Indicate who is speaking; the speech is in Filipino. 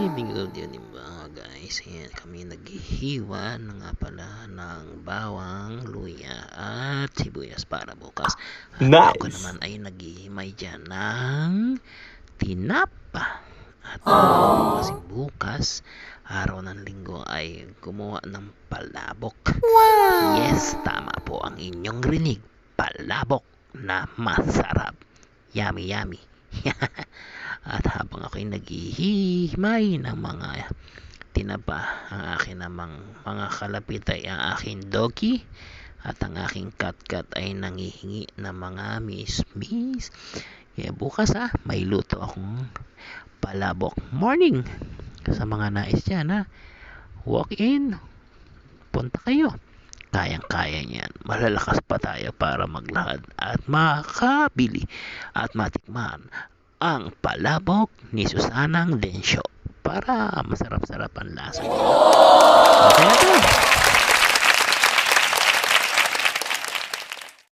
Speaker 1: Good evening mga guys. Ayan, kami naghihiwa na nga pala ng bawang, luya at sibuyas para bukas. At
Speaker 2: Nice.
Speaker 1: ako naman ay naghihimay dyan ng tinapa. At kasi bukas, araw ng linggo ay gumawa ng palabok. Yes, tama po ang inyong rinig. Palabok na masarap. Yummy, yummy. At habang ako'y naghihimay ng mga tinapa, ang akin namang mga kalapit ay ang aking doggy at ang aking cat ay nangihingi ng mga miss. Kaya bukas may luto akong palabok. Morning! Sa mga nais dyan walk in, punta kayo. Kayang-kaya niyan. Malalakas pa tayo para maglahad at makabili at matikman ang palabok ni Susanang Densyo para masarap-sarap ang lasa niya.